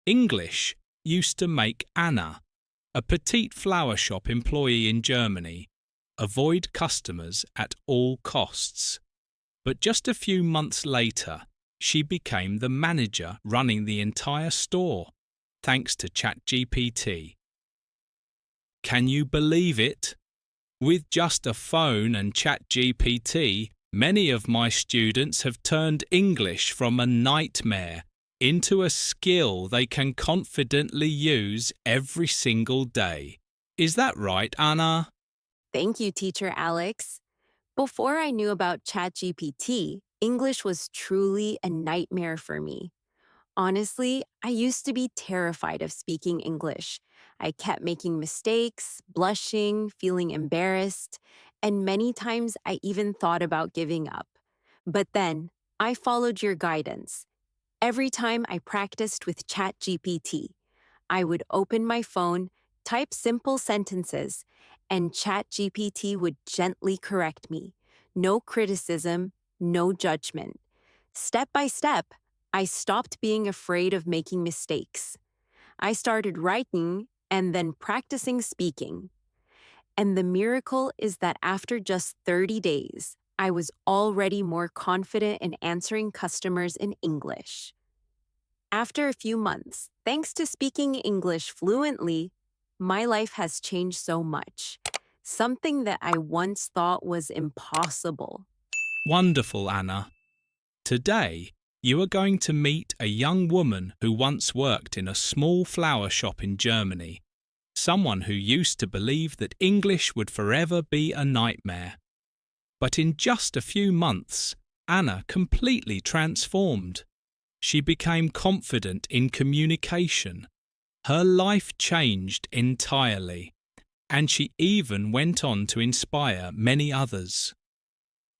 English used to make Anna, a petite flower shop employee in Germany, avoid customers at all costs. But just a few months later, she became the manager running the entire store, thanks to ChatGPT. Can you believe it? With just a phone and ChatGPT, many of my students have turned English from a nightmare into a skill they can confidently use every single day. Is that right, Anna? Thank you, Teacher Alex. Before I knew about ChatGPT, English was truly a nightmare for me. Honestly, I used to be terrified of speaking English. I kept making mistakes, blushing, feeling embarrassed, and many times I even thought about giving up. But then, I followed your guidance. Every time I practiced with ChatGPT, I would open my phone, type simple sentences, and ChatGPT would gently correct me. No criticism, no judgment. Step by step, I stopped being afraid of making mistakes. I started writing and then practicing speaking. And the miracle is that after just 30 days, I was already more confident in answering customers in English. After a few months, thanks to speaking English fluently, my life has changed so much. Something that I once thought was impossible. Wonderful, Anna. Today, you are going to meet a young woman who once worked in a small flower shop in Germany, someone who used to believe that English would forever be a nightmare. But in just a few months, Anna completely transformed. She became confident in communication. Her life changed entirely, and she even went on to inspire many others.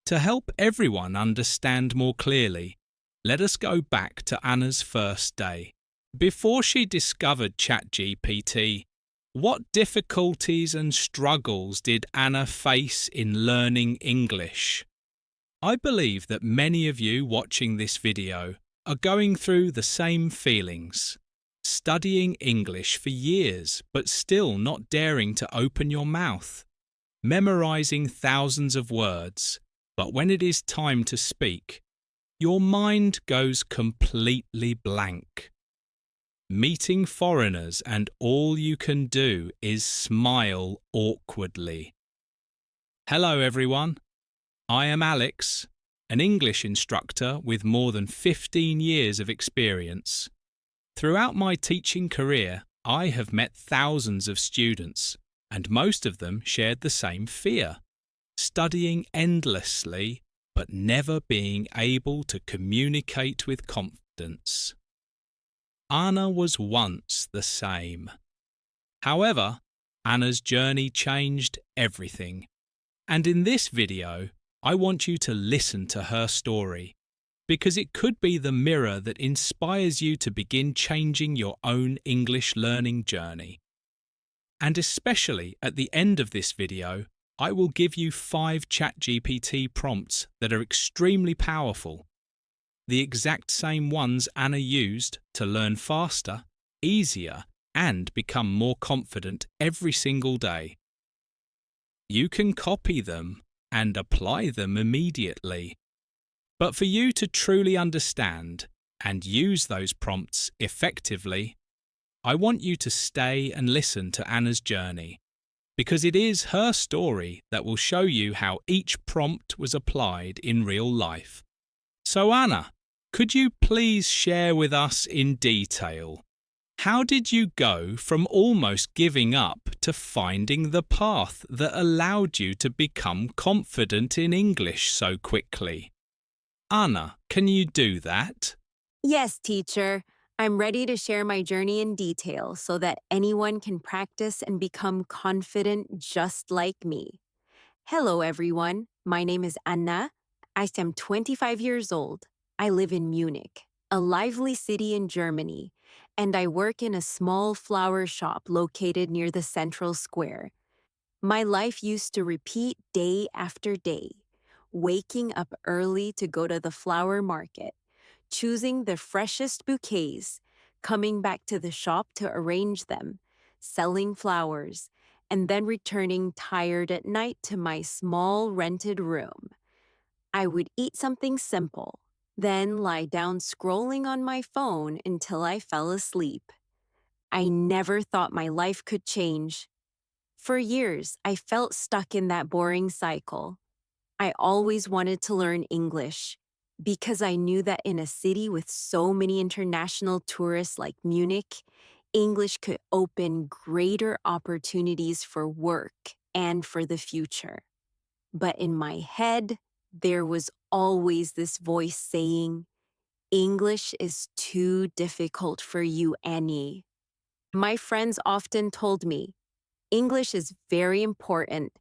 To help everyone understand more clearly, let us go back to Anna's first day. Before she discovered ChatGPT, what difficulties and struggles did Anna face in learning English? I believe that many of you watching this video are going through the same feelings, studying English for years but still not daring to open your mouth, memorizing thousands of words, but when it is time to speak, your mind goes completely blank. Meeting foreigners and all you can do is smile awkwardly. Hello everyone, I am Alex, an English instructor with more than 15 years of experience. Throughout my teaching career, I have met thousands of students, and most of them shared the same fear, studying endlessly but never being able to communicate with confidence. Anna was once the same. However, Anna's journey changed everything, and in this video, I want you to listen to her story, because it could be the mirror that inspires you to begin changing your own English learning journey. And especially at the end of this video, I will give you 5 ChatGPT prompts that are extremely powerful, the exact same ones Anna used to learn faster, easier, and become more confident every single day. You can copy them and apply them immediately. But for you to truly understand and use those prompts effectively, I want you to stay and listen to Anna's journey, because it is her story that will show you how each prompt was applied in real life. So Anna, could you please share with us in detail, how did you go from almost giving up to finding the path that allowed you to become confident in English so quickly? Anna, can you do that? Yes, teacher. I'm ready to share my journey in detail so that anyone can practice and become confident just like me. Hello, everyone. My name is Anna. I am 25 years old. I live in Munich, a lively city in Germany, and I work in a small flower shop located near the central square. My life used to repeat day after day, waking up early to go to the flower market, choosing the freshest bouquets, coming back to the shop to arrange them, selling flowers, and then returning tired at night to my small rented room. I would eat something simple, then lie down scrolling on my phone until I fell asleep. I never thought my life could change. For years, I felt stuck in that boring cycle. I always wanted to learn English because I knew that in a city with so many international tourists like Munich, English could open greater opportunities for work and for the future. But in my head, there was always this voice saying, English is too difficult for you, Annie. My friends often told me, English is very important,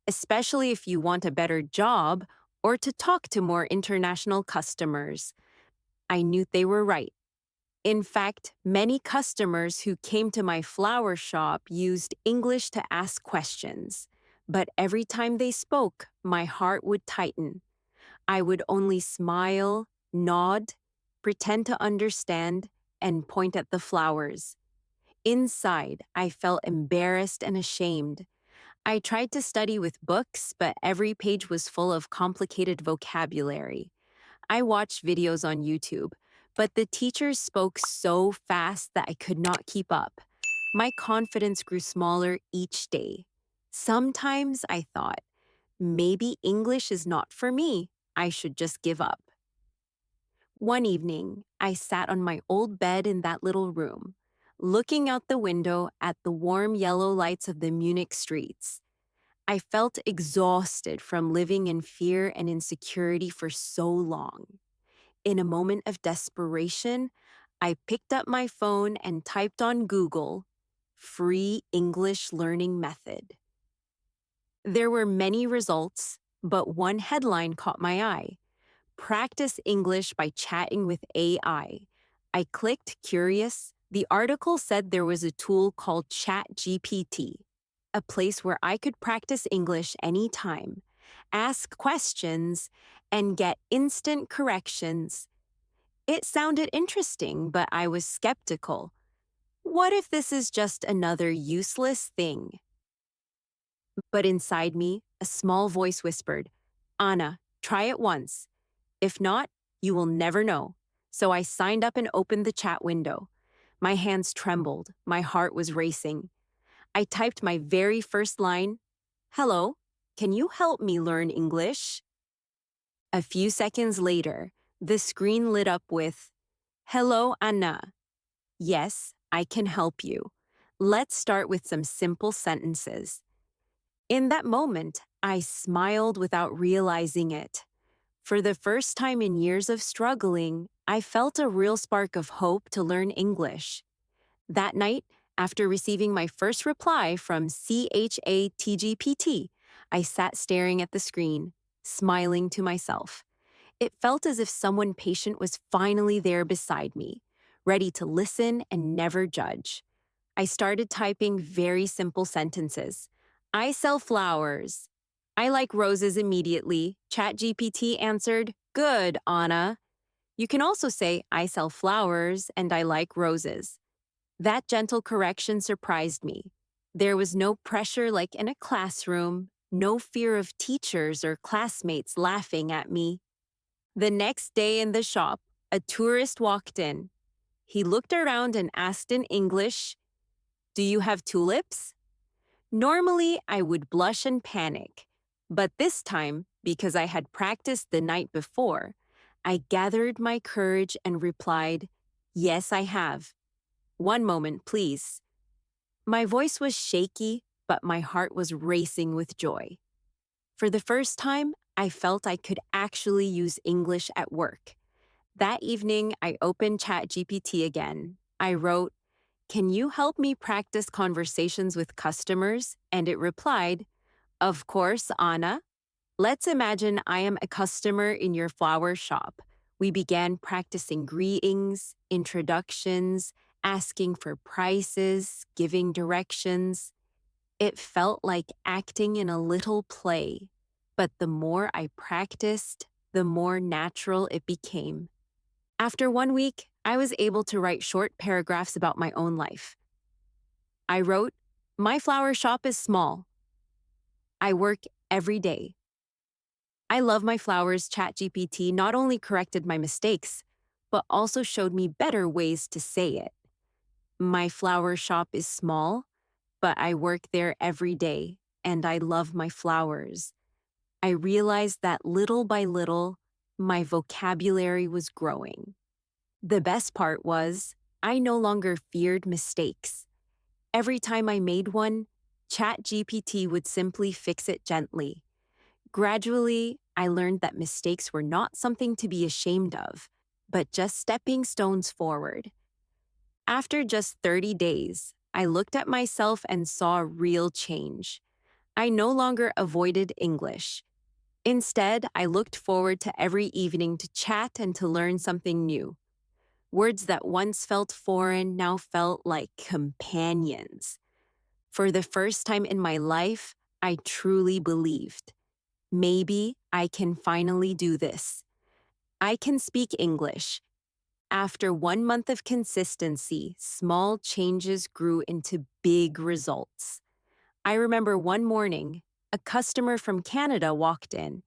especially if you want a better job or to talk to more international customers. I knew they were right. In fact, many customers who came to my flower shop used English to ask questions. But every time they spoke, my heart would tighten. I would only smile, nod, pretend to understand, and point at the flowers. Inside, I felt embarrassed and ashamed. I tried to study with books, but every page was full of complicated vocabulary. I watched videos on YouTube, but the teachers spoke so fast that I could not keep up. My confidence grew smaller each day. Sometimes I thought, maybe English is not for me. I should just give up. One evening, I sat on my old bed in that little room, looking out the window at the warm yellow lights of the Munich streets. I felt exhausted from living in fear and insecurity for so long. In a moment of desperation, I picked up my phone and typed on Google, "Free English Learning Method." There were many results, but one headline caught my eye. Practice English by chatting with AI. I clicked curious. The article said there was a tool called ChatGPT, a place where I could practice English anytime, ask questions, and get instant corrections. It sounded interesting, but I was skeptical. What if this is just another useless thing? But inside me, a small voice whispered, Anna, try it once. If not, you will never know. So I signed up and opened the chat window. My hands trembled. My heart was racing. I typed my very first line, "Hello, can you help me learn English?" A few seconds later, the screen lit up with, "Hello, Anna. Yes, I can help you. Let's start with some simple sentences." In that moment, I smiled without realizing it. For the first time in years of struggling, I felt a real spark of hope to learn English. That night, after receiving my first reply from ChatGPT, I sat staring at the screen, smiling to myself. It felt as if someone patient was finally there beside me, ready to listen and never judge. I started typing very simple sentences. I sell flowers. I like roses immediately. ChatGPT answered, "Good, Anna." You can also say, I sell flowers and I like roses. That gentle correction surprised me. There was no pressure like in a classroom, no fear of teachers or classmates laughing at me. The next day in the shop, a tourist walked in. He looked around and asked in English, "Do you have tulips?" Normally, I would blush and panic, but this time, because I had practiced the night before, I gathered my courage and replied, "Yes, I have. One moment, please." My voice was shaky, but my heart was racing with joy. For the first time, I felt I could actually use English at work. That evening, I opened ChatGPT again. I wrote, "Can you help me practice conversations with customers?" And it replied, "Of course, Anna. Let's imagine I am a customer in your flower shop." We began practicing greetings, introductions, asking for prices, giving directions. It felt like acting in a little play. But the more I practiced, the more natural it became. After 1 week, I was able to write short paragraphs about my own life. I wrote, "My flower shop is small. I work every day. I love my flowers." ChatGPT not only corrected my mistakes, but also showed me better ways to say it. My flower shop is small, but I work there every day, and I love my flowers. I realized that little by little, my vocabulary was growing. The best part was, I no longer feared mistakes. Every time I made one, ChatGPT would simply fix it gently. Gradually, I learned that mistakes were not something to be ashamed of, but just stepping stones forward. After just 30 days, I looked at myself and saw a real change. I no longer avoided English. Instead, I looked forward to every evening to chat and to learn something new. Words that once felt foreign now felt like companions. For the first time in my life, I truly believed, maybe I can finally do this. I can speak English. After 1 month of consistency, small changes grew into big results. I remember one morning, a customer from Canada walked in.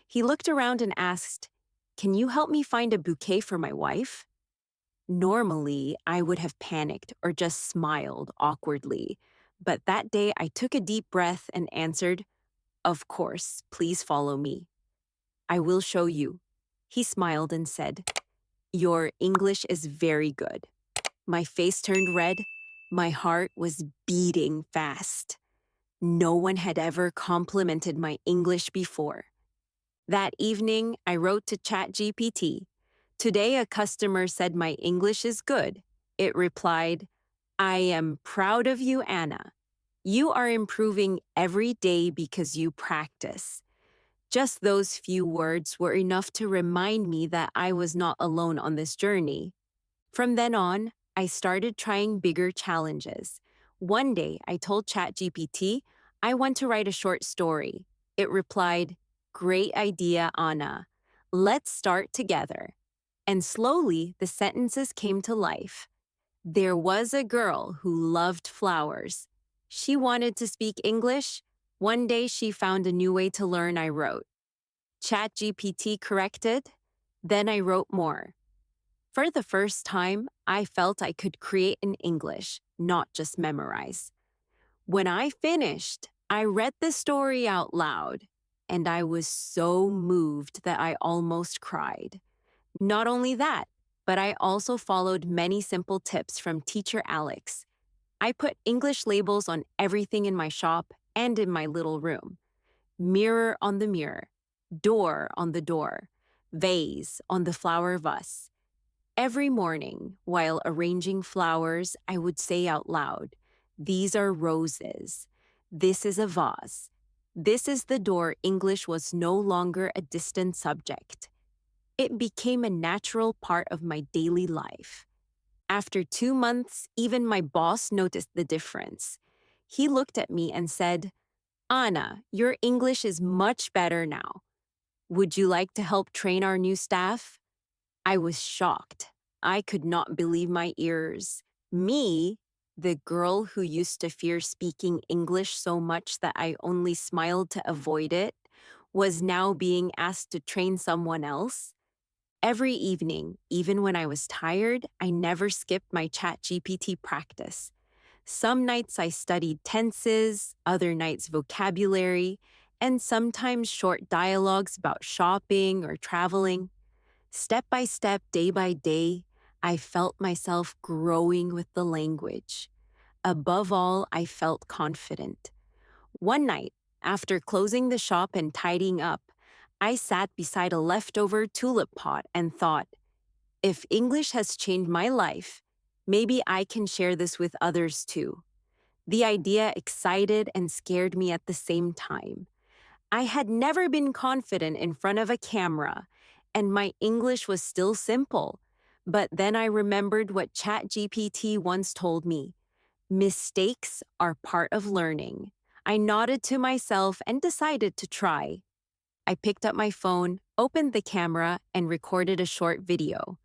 He looked around and asked, "Can you help me find a bouquet for my wife?" Normally, I would have panicked or just smiled awkwardly. But that day, I took a deep breath and answered, "Of course, please follow me. I will show you." He smiled and said, "Your English is very good." My face turned red. My heart was beating fast. No one had ever complimented my English before. That evening, I wrote to ChatGPT. "Today, a customer said my English is good." It replied, "I am proud of you, Anna. You are improving every day because you practice." Just those few words were enough to remind me that I was not alone on this journey. From then on, I started trying bigger challenges. One day, I told ChatGPT I want to write a short story. It replied, "Great idea, Anna. Let's start together." And slowly, the sentences came to life. There was a girl who loved flowers. She wanted to speak English. One day, she found a new way to learn. I wrote. ChatGPT corrected. Then I wrote more. For the first time, I felt I could create in English, not just memorize. When I finished, I read the story out loud, and I was so moved that I almost cried. Not only that, but I also followed many simple tips from teacher Alex. I put English labels on everything in my shop and in my little room. Mirror on the mirror, door on the door, vase on the flower vase. Every morning, while arranging flowers, I would say out loud, "These are roses. This is a vase. This is the door." English was no longer a distant subject. It became a natural part of my daily life. After 2 months, even my boss noticed the difference. He looked at me and said, "Anna, your English is much better now. Would you like to help train our new staff?" I was shocked. I could not believe my ears. Me, the girl who used to fear speaking English so much that I only smiled to avoid it, was now being asked to train someone else. Every evening, even when I was tired, I never skipped my ChatGPT practice. Some nights I studied tenses, other nights vocabulary, and sometimes short dialogues about shopping or traveling. Step by step, day by day, I felt myself growing with the language. Above all, I felt confident. One night, after closing the shop and tidying up, I sat beside a leftover tulip pot and thought, if English has changed my life, maybe I can share this with others too. The idea excited and scared me at the same time. I had never been confident in front of a camera, and my English was still simple. But then I remembered what ChatGPT once told me. Mistakes are part of learning. I nodded to myself and decided to try. I picked up my phone, opened the camera, and recorded a short video.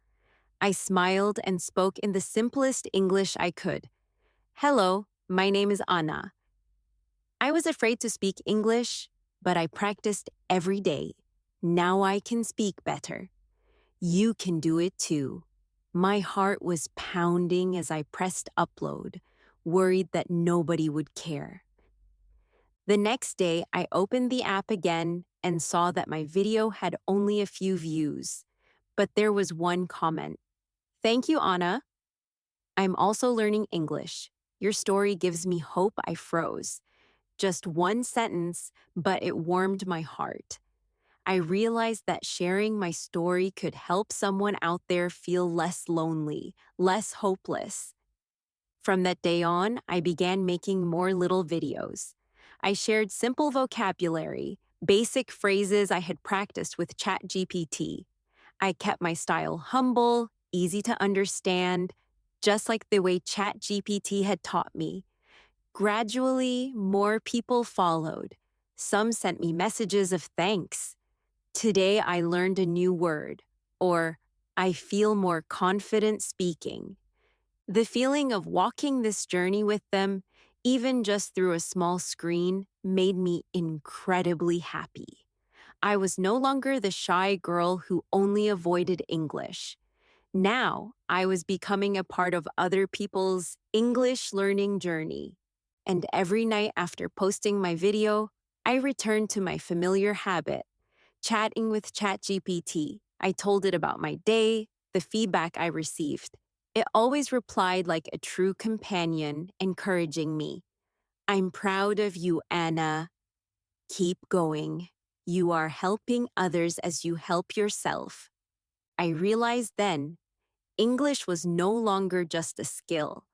I smiled and spoke in the simplest English I could. Hello, my name is Anna. I was afraid to speak English, but I practiced every day. Now I can speak better. You can do it too. My heart was pounding as I pressed upload, worried that nobody would care. The next day, I opened the app again and saw that my video had only a few views. But there was one comment. Thank you, Anna. I'm also learning English. Your story gives me hope. I froze. Just one sentence, but it warmed my heart. I realized that sharing my story could help someone out there feel less lonely, less hopeless. From that day on, I began making more little videos. I shared simple vocabulary, basic phrases I had practiced with ChatGPT. I kept my style humble, easy to understand, just like the way ChatGPT had taught me. Gradually, more people followed. Some sent me messages of thanks. Today I learned a new word, or I feel more confident speaking. The feeling of walking this journey with them, even just through a small screen, made me incredibly happy. I was no longer the shy girl who only avoided English. Now I was becoming a part of other people's English learning journey. And every night after posting my video, I returned to my familiar habit, chatting with ChatGPT. I told it about my day, the feedback I received. It always replied like a true companion, encouraging me. I'm proud of you, Anna. Keep going. You are helping others as you help yourself. I realized then English was no longer just a skill.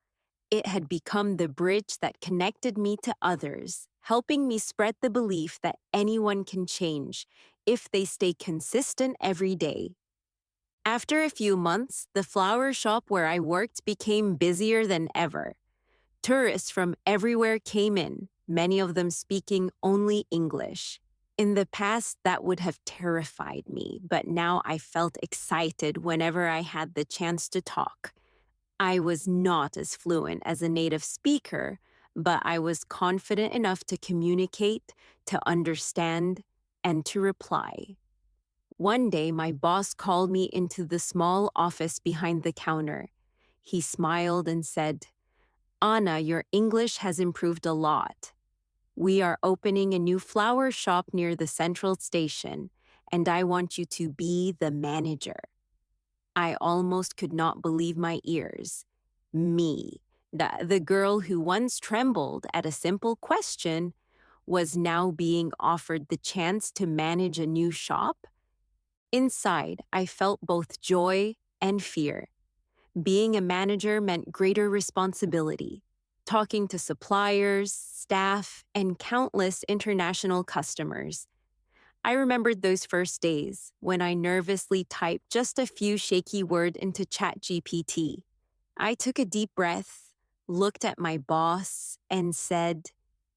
It had become the bridge that connected me to others, helping me spread the belief that anyone can change if they stay consistent every day. After a few months, the flower shop where I worked became busier than ever. Tourists from everywhere came in, many of them speaking only English. In the past, that would have terrified me, but now I felt excited whenever I had the chance to talk. I was not as fluent as a native speaker, but I was confident enough to communicate, to understand, and to reply. One day, my boss called me into the small office behind the counter. He smiled and said, Anna, your English has improved a lot. We are opening a new flower shop near the central station, and I want you to be the manager. I almost could not believe my ears. Me, the girl who once trembled at a simple question, was now being offered the chance to manage a new shop? Inside, I felt both joy and fear. Being a manager meant greater responsibility, talking to suppliers, staff, and countless international customers. I remembered those first days when I nervously typed just a few shaky words into ChatGPT. I took a deep breath, looked at my boss, and said,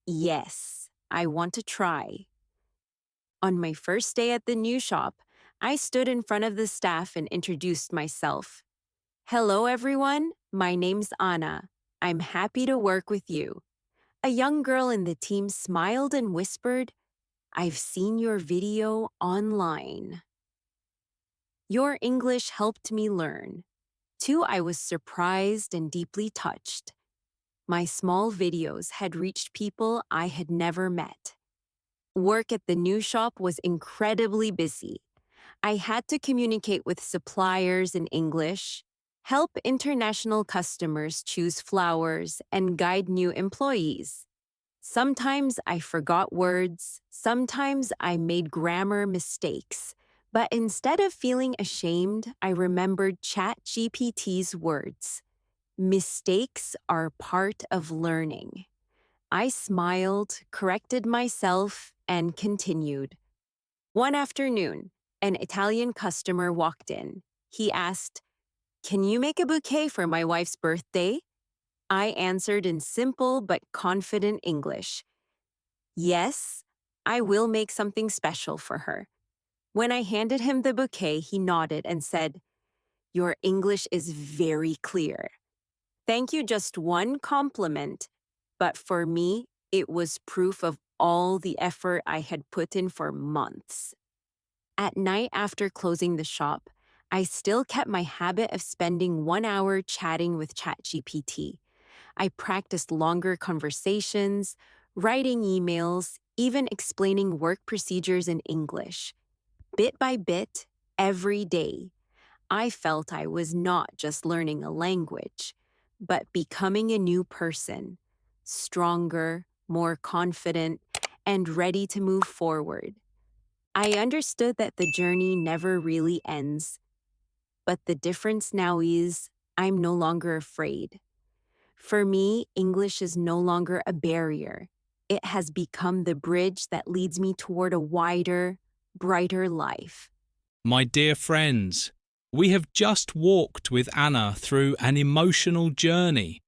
Yes, I want to try. On my first day at the new shop, I stood in front of the staff and introduced myself. Hello, everyone. My name's Anna. I'm happy to work with you. A young girl in the team smiled and whispered, I've seen your video online. Your English helped me learn. Too, I was surprised and deeply touched. My small videos had reached people I had never met. Work at the new shop was incredibly busy. I had to communicate with suppliers in English, help international customers choose flowers, and guide new employees. Sometimes I forgot words, sometimes I made grammar mistakes, but instead of feeling ashamed, I remembered ChatGPT's words. Mistakes are part of learning. I smiled, corrected myself, and continued. One afternoon, an Italian customer walked in. He asked, Can you make a bouquet for my wife's birthday? I answered in simple but confident English. Yes, I will make something special for her. When I handed him the bouquet, he nodded and said, Your English is very clear. Thank you, just one compliment, but for me, it was proof of all the effort I had put in for months. At night after closing the shop, I still kept my habit of spending 1 hour chatting with ChatGPT. I practiced longer conversations, writing emails, even explaining work procedures in English. Bit by bit, every day, I felt I was not just learning a language, but becoming a new person, stronger, more confident, and ready to move forward. I understood that the journey never really ends, but the difference now is I'm no longer afraid. For me, English is no longer a barrier. It has become the bridge that leads me toward a wider, brighter life. My dear friends, we have just walked with Anna through an emotional journey.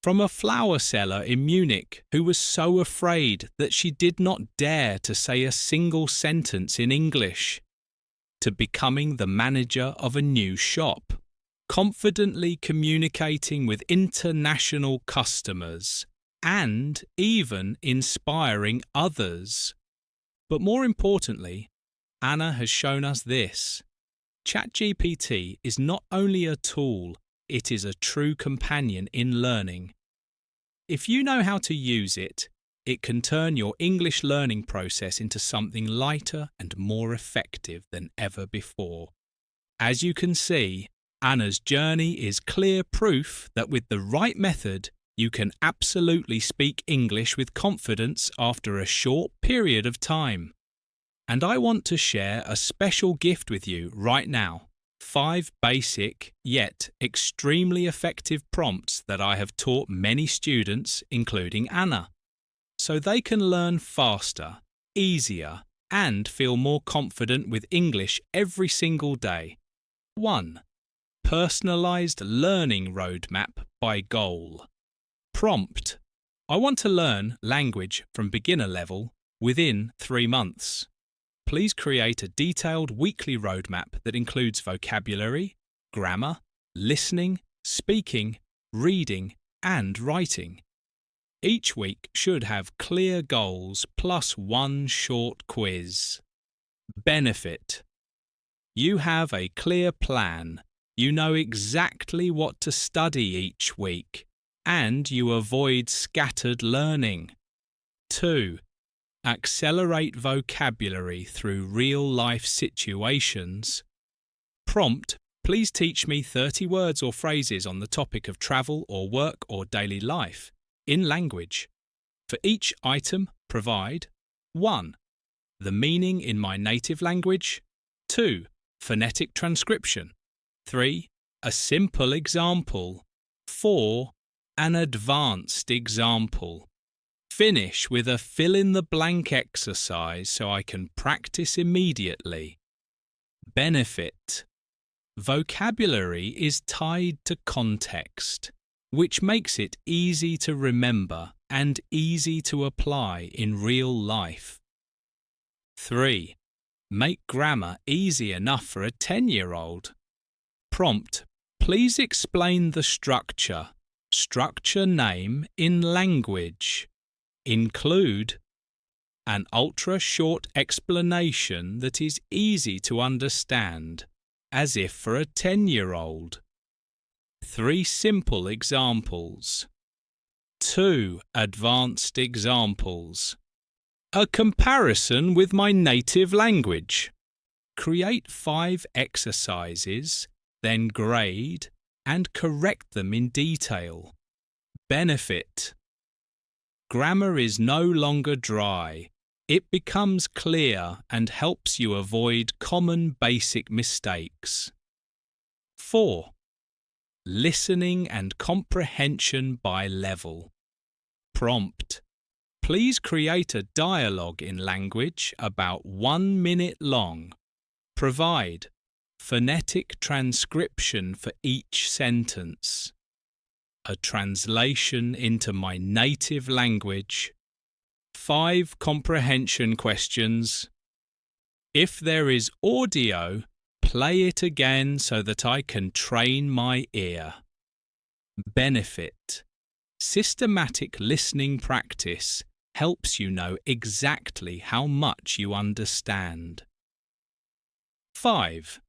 From a flower seller in Munich who was so afraid that she did not dare to say a single sentence in English, to becoming the manager of a new shop, confidently communicating with international customers, and even inspiring others. But more importantly, Anna has shown us this. ChatGPT is not only a tool, it is a true companion in learning. If you know how to use it, it can turn your English learning process into something lighter and more effective than ever before. As you can see, Anna's journey is clear proof that with the right method, you can absolutely speak English with confidence after a short period of time. And I want to share a special gift with you right now. 5 basic yet extremely effective prompts that I have taught many students, including Anna, so they can learn faster, easier, and feel more confident with English every single day. 1. Personalized learning roadmap by goal. Prompt: I want to learn language from beginner level within 3 months. Please create a detailed weekly roadmap that includes vocabulary, grammar, listening, speaking, reading, and writing. Each week should have clear goals plus 1 short quiz. Benefit: you have a clear plan, you know exactly what to study each week, and you avoid scattered learning. 2. Accelerate vocabulary through real-life situations. Prompt: please teach me 30 words or phrases on the topic of travel or work or daily life, in language. For each item, provide 1. The meaning in my native language. 2. Phonetic transcription. 3. A simple example. 4. An advanced example. Finish with a fill-in-the-blank exercise so I can practice immediately. Benefit: vocabulary is tied to context, which makes it easy to remember and easy to apply in real life. 3. Make grammar easy enough for a 10-year-old. Prompt: please explain the structure name in language. Include an ultra-short explanation that is easy to understand, as if for a 10-year-old. 3 simple examples. 2 advanced examples. A comparison with my native language. Create 5 exercises, then grade and correct them in detail. Benefit: grammar is no longer dry. It becomes clear and helps you avoid common basic mistakes. 4. Listening and comprehension by level. Prompt: please create a dialogue in language about 1 minute long. Provide phonetic transcription for each sentence. A translation into my native language. 5 comprehension questions. If there is audio, play it again so that I can train my ear. Benefit. Systematic listening practice helps you know exactly how much you understand. 5.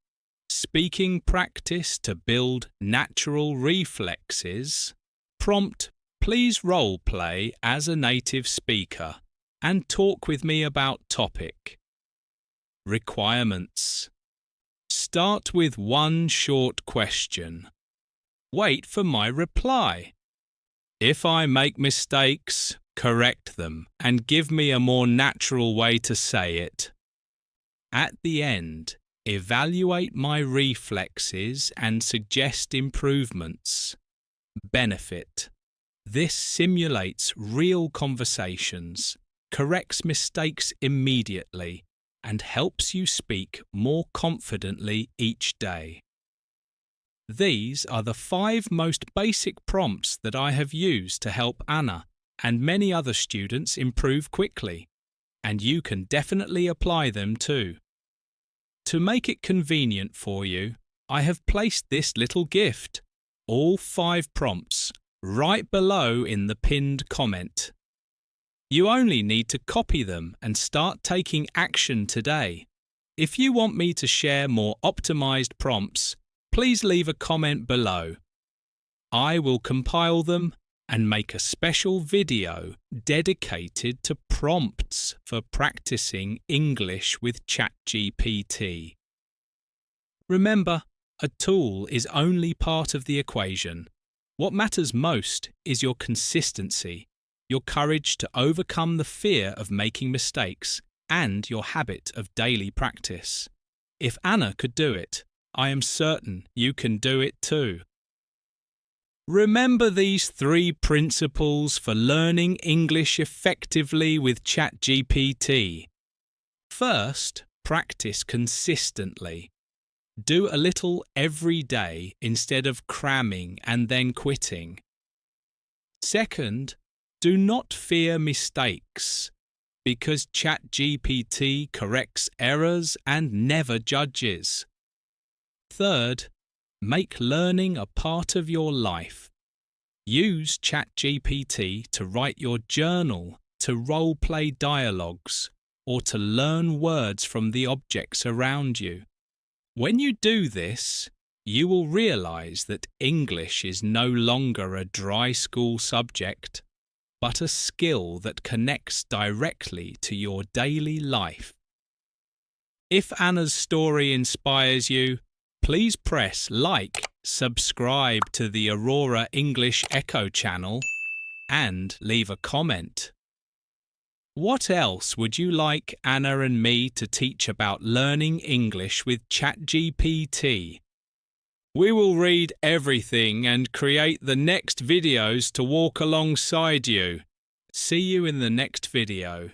Speaking practice to build natural reflexes. Prompt, please role play as a native speaker and talk with me about topic. Requirements. Start with one short question. Wait for my reply. If I make mistakes, correct them and give me a more natural way to say it. At the end, evaluate my reflexes and suggest improvements. Benefit. This simulates real conversations, corrects mistakes immediately, and helps you speak more confidently each day. These are the 5 most basic prompts that I have used to help Anna and many other students improve quickly, and you can definitely apply them too. To make it convenient for you, I have placed this little gift, all 5 prompts, right below in the pinned comment. You only need to copy them and start taking action today. If you want me to share more optimized prompts, please leave a comment below. I will compile them and make a special video dedicated to prompts for practicing English with ChatGPT. Remember, a tool is only part of the equation. What matters most is your consistency, your courage to overcome the fear of making mistakes, and your habit of daily practice. If Anna could do it, I am certain you can do it too. Remember these 3 principles for learning English effectively with ChatGPT. First, practice consistently. Do a little every day instead of cramming and then quitting. Second, do not fear mistakes, because ChatGPT corrects errors and never judges. Third, make learning a part of your life. Use ChatGPT to write your journal, to role-play dialogues, or to learn words from the objects around you. When you do this, you will realize that English is no longer a dry school subject, but a skill that connects directly to your daily life. If Anna's story inspires you, please press like, subscribe to the Aurora English Echo channel, and leave a comment. What else would you like Anna and me to teach about learning English with ChatGPT? We will read everything and create the next videos to walk alongside you. See you in the next video.